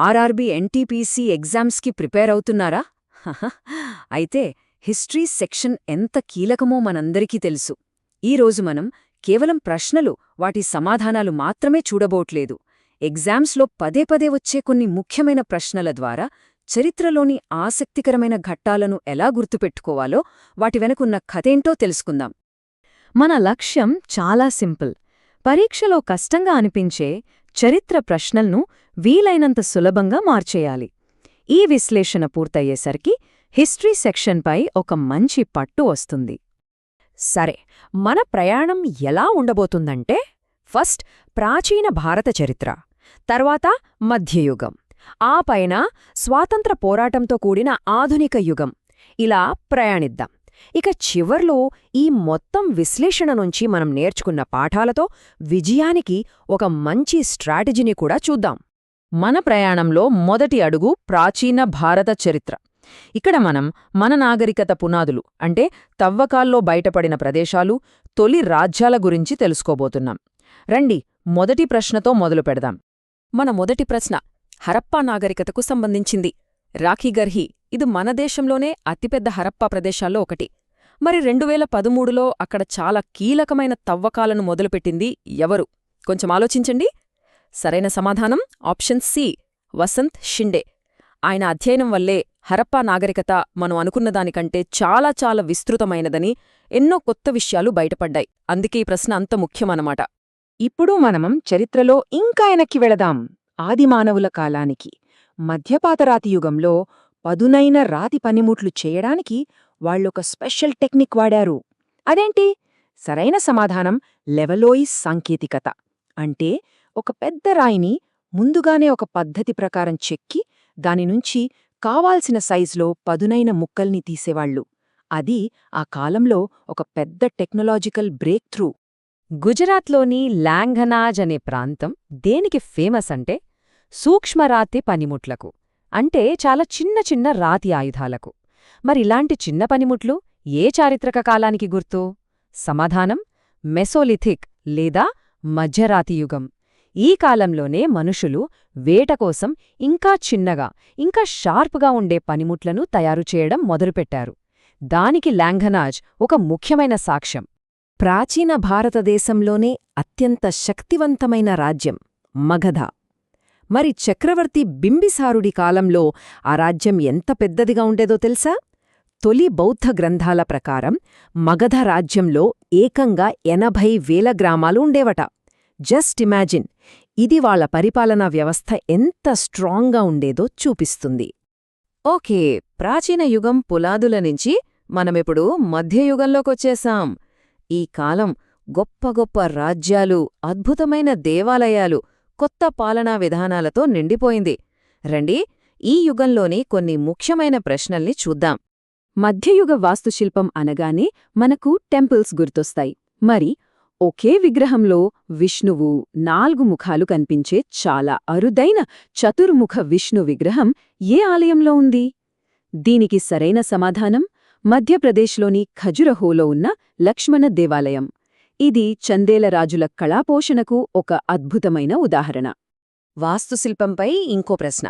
RRB NTPC ఎగ్జామ్స్కి prepare అవుతున్నారా? హహ, అయితే హిస్టరీ సెక్షన్ ఎంత కీలకమో మనందరికీ తెలుసు. ఈరోజు మనం కేవలం ప్రశ్నలు, వాటి సమాధానాలు మాత్రమే చూడబోట్లేదు. ఎగ్జామ్స్లో పదే పదే వచ్చే కొన్ని ముఖ్యమైన ప్రశ్నల ద్వారా చరిత్రలోని ఆసక్తికరమైన ఘట్టాలను ఎలా గుర్తుపెట్టుకోవాలో, వాటి వెనుకున్న కథేంటో తెలుసుకుందాం. మన లక్ష్యం చాలా సింపుల్. పరీక్షలో కష్టంగా అనిపించే చరిత్ర ప్రశ్నల్ను వీలైనంత సులభంగా మార్చేయాలి. ఈ విశ్లేషణ పూర్తయ్యేసరికి హిస్టరీ సెక్షన్పై ఒక మంచి పట్టు వస్తుంది. సరే, మన ప్రయాణం ఎలా ఉండబోతుందంటే, ఫస్ట్ ప్రాచీన భారత చరిత్ర, తర్వాత మధ్యయుగం, ఆ పైన స్వాతంత్ర పోరాటంతో కూడిన ఆధునిక యుగం. ఇలా ప్రయాణిద్దాం. ఇక చివర్లో ఈ మొత్తం విశ్లేషణ నుంచి మనం నేర్చుకున్న పాఠాలతో విజయానికి ఒక మంచి స్ట్రాటజీని కూడా చూద్దాం. మన ప్రయాణంలో మొదటి అడుగు ప్రాచీన భారత చరిత్ర. ఇక్కడ మనం మన నాగరికత పునాదులు అంటే తవ్వకాల్లో బయటపడిన ప్రదేశాలు, తొలి రాజ్యాల గురించి తెలుసుకోబోతున్నాం. రండి, మొదటి ప్రశ్నతో మొదలు పెడదాం. మన మొదటి ప్రశ్న హరప్పా నాగరికతకు సంబంధించింది. రాఖీగర్హి ఇది మన దేశంలోనే అతిపెద్ద హరప్పా ప్రదేశాల్లో ఒకటి. మరి 2013లో అక్కడ చాలా కీలకమైన తవ్వకాలను మొదలుపెట్టింది ఎవరు? కొంచెం ఆలోచించండి. సరైన సమాధానం ఆప్షన్ సి, వసంత్ షిండే. ఆయన అధ్యయనం వల్లే హరప్పా నాగరికత మనం అనుకున్నదానికంటే చాలా చాలా విస్తృతమైనదని, ఎన్నో కొత్త విషయాలు బయటపడ్డాయి. అందుకే ఈ ప్రశ్న అంత ముఖ్యమన్నమాట. ఇప్పుడు మనం చరిత్రలో ఇంకా వెనక్కి వెళదాం, ఆదిమానవుల కాలానికి. మధ్యపాతరాతి యుగంలో పదునైన రాతి పనిముట్లు చేయడానికి వాళ్ళొక స్పెషల్ టెక్నిక్ వాడారు. అదేంటి? సరైన సమాధానం లెవలోయిస్ సాంకేతికత. అంటే ఒక పెద్ద రాయిని ముందుగానే ఒక పద్ధతి ప్రకారం చెక్కి దానినుంచి కావాల్సిన సైజులో పదునైన ముక్కల్ని తీసేవాళ్లు. అది ఆ కాలంలో ఒక పెద్ద టెక్నాలజికల్ బ్రేక్ త్రూ. గుజరాత్లోని లాంఘనాజ్ అనే ప్రాంతం దేనికి ఫేమస్ అంటే సూక్ష్మరాతి పనిముట్లకు, అంటే చాలా చిన్న చిన్న రాతి ఆయుధాలకు. మరిలాంటి చిన్న పనిముట్లు ఏ చారిత్రక కాలానికి గుర్తు? సమాధానం మెసోలిథిక్ లేదా మధ్యరాతియుగం. ఈ కాలంలోనే మనుషులు వేటకోసం ఇంకా చిన్నగా, ఇంకా షార్ప్గా ఉండే పనిముట్లను తయారుచేయడం మొదలుపెట్టారు. దానికి లాంఘనాజ్ ఒక ముఖ్యమైన సాక్ష్యం. ప్రాచీన భారతదేశంలోనే అత్యంత శక్తివంతమైన రాజ్యం మగధ. మరి చక్రవర్తి బింబిసారుడి కాలంలో ఆ రాజ్యం ఎంత పెద్దదిగా ఉండేదో తెలుసా? తొలి బౌద్ధ గ్రంథాల ప్రకారం మగధ రాజ్యంలో ఏకంగా 80,000 గ్రామాలు ఉండేవట. జస్ట్ ఇమాజిన్, ఇది వాళ్ల పరిపాలనా వ్యవస్థ ఎంత స్ట్రాంగ్గా ఉండేదో చూపిస్తుంది. ఓకే, ప్రాచీన యుగం పులాదుల నుంచి మనమిప్పుడు మధ్యయుగంలోకొచ్చేశాం. ఈ కాలం గొప్ప గొప్ప రాజ్యాలు, అద్భుతమైన దేవాలయాలు, కొత్త పాలనా విధానాలతో నిండిపోయింది. రండి, ఈ యుగంలోని కొన్ని ముఖ్యమైన ప్రశ్నల్ని చూద్దాం. మధ్యయుగ వాస్తుశిల్పం అనగానే మనకు టెంపుల్స్ గుర్తొస్తాయి. మరి ఒకే విగ్రహంలో విష్ణువు 4 ముఖాలు కనిపించే చాలా అరుదైన చతుర్ముఖ విష్ణు విగ్రహం ఏ ఆలయంలో ఉంది? దీనికి సరైన సమాధానం మధ్యప్రదేశ్లోని ఖజురహోలో ఉన్న లక్ష్మణ దేవాలయం. ఇది చందేల రాజుల కళాపోషణకు ఒక అద్భుతమైన ఉదాహరణ. వాస్తుశిల్పంపై ఇంకో ప్రశ్న.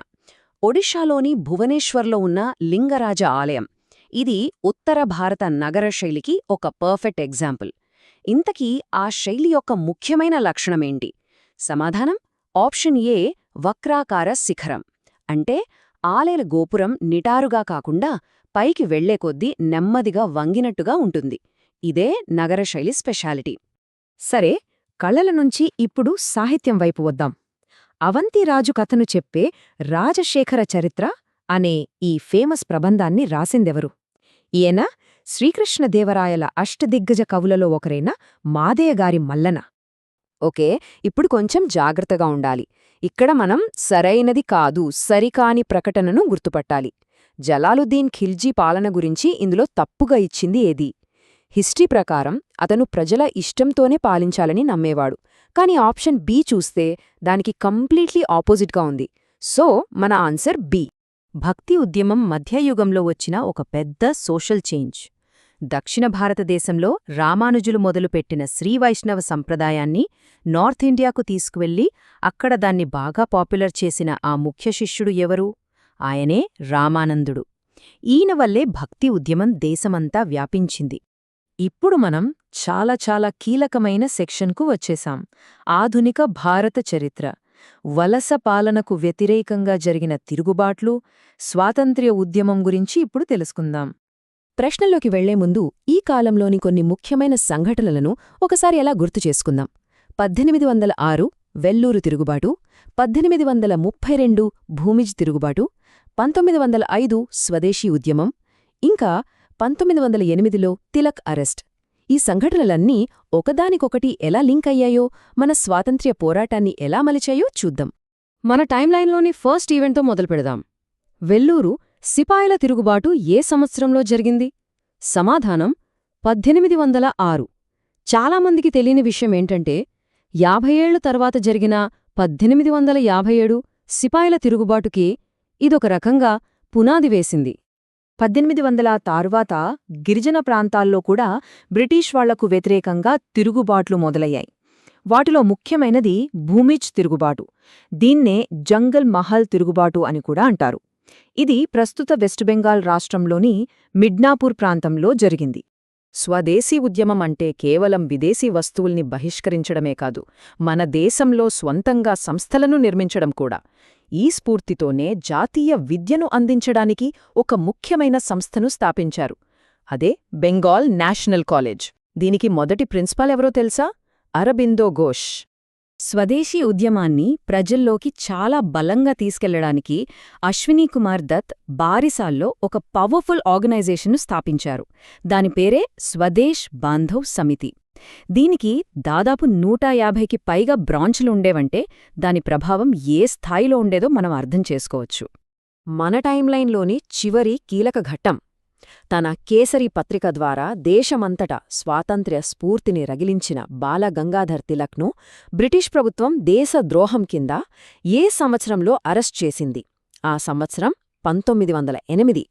ఒడిషాలోని భువనేశ్వర్లో ఉన్న లింగరాజ ఆలయం. ఇది ఉత్తర భారత నగర శైలికి ఒక పర్ఫెక్ట్ ఎగ్జాంపుల్. ఇంతకీ ఆ శైలి యొక్క ముఖ్యమైన లక్షణమేంటి? సమాధానం ఆప్షన్ ఏ, వక్రాకార శిఖరం. అంటే ఆలయ గోపురం నిటారుగా కాకుండా పైకి వెళ్లే కొద్దీ నెమ్మదిగా వంగినట్టుగా ఉంటుంది. ఇదే నగరశైలి స్పెషాలిటీ. సరే, కళల నుంచి ఇప్పుడు సాహిత్యం వైపు వద్దాం. అవంతిరాజు కథను చెప్పే రాజశేఖర చరిత్ర అనే ఈ ఫేమస్ ప్రబంధాన్ని రాసిందెవరు? ఈయన శ్రీకృష్ణదేవరాయల అష్టదిగ్గజ కవులలో ఒకరైన మాదయ్యగారి మల్లన. ఓకే, ఇప్పుడు కొంచెం జాగ్రత్తగా ఉండాలి. ఇక్కడ మనం సరైనది కాదు, సరికాని ప్రకటనను గుర్తుపట్టాలి. జలాలుద్దీన్ ఖిల్జీ పాలన గురించి ఇందులో తప్పుగా ఇచ్చింది ఏది? హిస్టరీ ప్రకారం అతను ప్రజల ఇష్టంతోనే పాలించాలని నమ్మేవాడు. కాని ఆప్షన్ బి చూస్తే దానికి కంప్లీట్లీ ఆపోజిట్గా ఉంది. సో మన ఆన్సర్ బి. భక్తి ఉద్యమం మధ్యయుగంలో వచ్చిన ఒక పెద్ద సోషల్ చేంజ్. దక్షిణ భారతదేశంలో రామానుజులు మొదలుపెట్టిన శ్రీవైష్ణవ సంప్రదాయాన్ని నార్త్ ఇండియాకు తీసుకువెళ్లి అక్కడ దాన్ని బాగా పాపులర్ చేసిన ఆ ముఖ్య శిష్యుడు ఎవరు? ఆయనే రామానందుడు. ఈయన వల్లే భక్తి ఉద్యమం దేశమంతా వ్యాపించింది. ఇప్పుడు మనం చాలా చాలా కీలకమైన సెక్షన్కు వచ్చేశాం. ఆధునిక భారత చరిత్ర. వలస పాలనకు వ్యతిరేకంగా జరిగిన తిరుగుబాట్లు, స్వాతంత్ర్య ఉద్యమం గురించి ఇప్పుడు తెలుసుకుందాం. ప్రశ్నల్లోకి వెళ్లే ముందు ఈ కాలంలోని కొన్ని ముఖ్యమైన సంఘటనలను ఒకసారి ఎలా గుర్తు చేసుకుందాం. 1806 వెల్లూరు తిరుగుబాటు, 1832 భూమిజ్ తిరుగుబాటు, 1905 స్వదేశీ ఉద్యమం, ఇంకా 1908లో తిలక్ అరెస్ట్. ఈ సంఘటనలన్నీ ఒకదానికొకటి ఎలా లింక్ అయ్యాయో, మన స్వాతంత్ర్య పోరాటాన్ని ఎలా మలిచాయో చూద్దాం. మన టైమ్లైన్లోని ఫస్ట్ ఈవెంట్తో మొదలుపెడదాం. వెల్లూరు సిపాయిల తిరుగుబాటు ఏ సంవత్సరంలో జరిగింది? సమాధానం 1806. చాలామందికి తెలియని విషయమేంటంటే 50 ఏళ్ల తర్వాత జరిగిన 1857 సిపాయిల తిరుగుబాటుకి ఇదొక రకంగా పునాది వేసింది. 1800 తర్వాత గిరిజన ప్రాంతాల్లో కూడా బ్రిటిష్ వాళ్లకు వ్యతిరేకంగా తిరుగుబాట్లు మొదలయ్యాయి. వాటిలో ముఖ్యమైనది భూమిజ్ తిరుగుబాటు. దీన్నే జంగల్ మహల్ తిరుగుబాటు అని కూడా అంటారు. ఇది ప్రస్తుత వెస్ట్ బెంగాల్ రాష్ట్రంలోని మిడ్నాపూర్ ప్రాంతంలో జరిగింది. స్వదేశీ ఉద్యమం అంటే కేవలం విదేశీ వస్తువుల్ని బహిష్కరించడమే కాదు, మన దేశంలో స్వంతంగా సంస్థలను నిర్మించడం కూడా. ఈ స్ఫూర్తితోనే జాతీయ విద్యను అందించడానికి ఒక ముఖ్యమైన సంస్థను స్థాపించారు. అదే బెంగాల్ నేషనల్ కాలేజ్. దీనికి మొదటి ప్రిన్సిపాల్ ఎవరో తెలుసా? అరబిందో ఘోష్. స్వదేశీ ఉద్యమాన్ని ప్రజల్లోకి చాలా బలంగా తీసుకెళ్లడానికి అశ్వినీకుమార్ దత్ బారిసాల్లో ఒక పవర్ఫుల్ ఆర్గనైజేషన్ను స్థాపించారు. దాని పేరే స్వదేశ్ బాంధవ్ సమితి. దీనికి దాదాపు 150కి పైగా బ్రాంచ్లుండేవంటే దాని ప్రభావం ఏ స్థాయిలో ఉండేదో మనం అర్థం చేసుకోవచ్చు. మన టైమ్లైన్లోని చివరి కీలక ఘట్టం. తన కేసరి పత్రిక ద్వారా దేశమంతటా స్వాతంత్ర్య స్ఫూర్తిని రగిలించిన బాలగంగాధర్ తిలక్ను బ్రిటిష్ ప్రభుత్వం దేశద్రోహం కింద ఏ సంవత్సరంలో అరెస్ట్ చేసింది? ఆ సంవత్సరం 1908.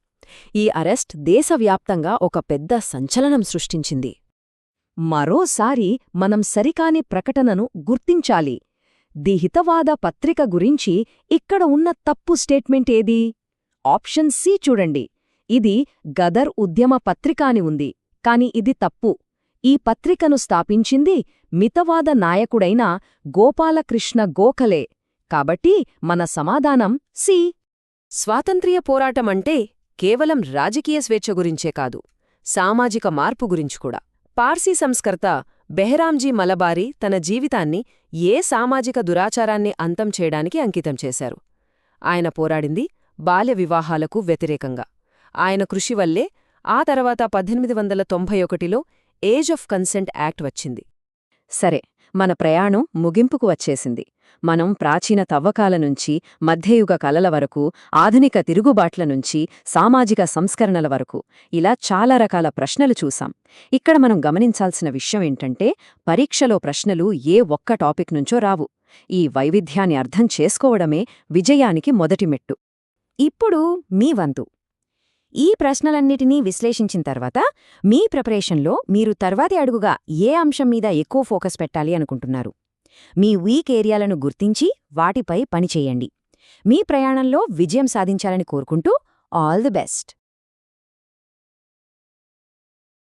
ఈ అరెస్ట్ దేశవ్యాప్తంగా ఒక పెద్ద సంచలనం సృష్టించింది. మరోసారి మనం సరికాని ప్రకటనను గుర్తించాలి. ది హితవాద పత్రిక గురించి ఇక్కడ ఉన్న తప్పు స్టేట్మెంట్ ఏది? ఆప్షన్ సి చూడండి. ఇది గదర్ ఉద్యమ పత్రిక అని ఉంది, కాని ఇది తప్పు. ఈ పత్రికను స్థాపించింది మితవాద నాయకుడైన గోపాలకృష్ణ గోఖలే. కాబట్టి మన సమాధానం సి. స్వాతంత్ర్య పోరాటమంటే కేవలం రాజకీయ స్వేచ్ఛ గురించే కాదు, సామాజిక మార్పు గురించి కూడా. పార్సీ సంస్కర్త బెహ్రాంజీ మలబారీ తన జీవితాన్ని ఏ సామాజిక దురాచారాన్ని అంతం చేయడానికి అంకితం చేశారు. ఆయన పోరాడింది బాల్య వివాహాలకు వ్యతిరేకంగా. ఆయన కృషి వల్లే ఆ తర్వాత 1891లో ఏజ్ ఆఫ్ కన్సెంట్ యాక్ట్ వచ్చింది. సరే, మన ప్రయాణం ముగింపుకు వచ్చేసింది. మనం ప్రాచీన తవ్వకాల నుంచి మధ్యయుగ కళల వరకు, ఆధునిక తిరుగుబాట్ల నుంచి సామాజిక సంస్కరణల వరకు ఇలా చాలా రకాల ప్రశ్నలు చూసాం. ఇక్కడ మనం గమనించాల్సిన విషయమేంటంటే, పరీక్షలో ప్రశ్నలు ఏ ఒక్క టాపిక్ నుంచో రావు. ఈ వైవిధ్యాన్ని అర్థం చేసుకోవడమే విజయానికి మొదటి మెట్టు. ఇప్పుడు మీ వంతు. ఈ ప్రశ్నలన్నిటినీ విశ్లేషించిన తర్వాత మీ ప్రిపరేషన్లో మీరు తర్వాతి అడుగుగా ఏ అంశం మీద ఎక్కువ ఫోకస్ పెట్టాలి అనుకుంటున్నారు? మీ వీక్ ఏరియాలను గుర్తించి వాటిపై పనిచేయండి. మీ ప్రయాణంలో విజయం సాధించాలని కోరుకుంటూ ఆల్ ది బెస్ట్.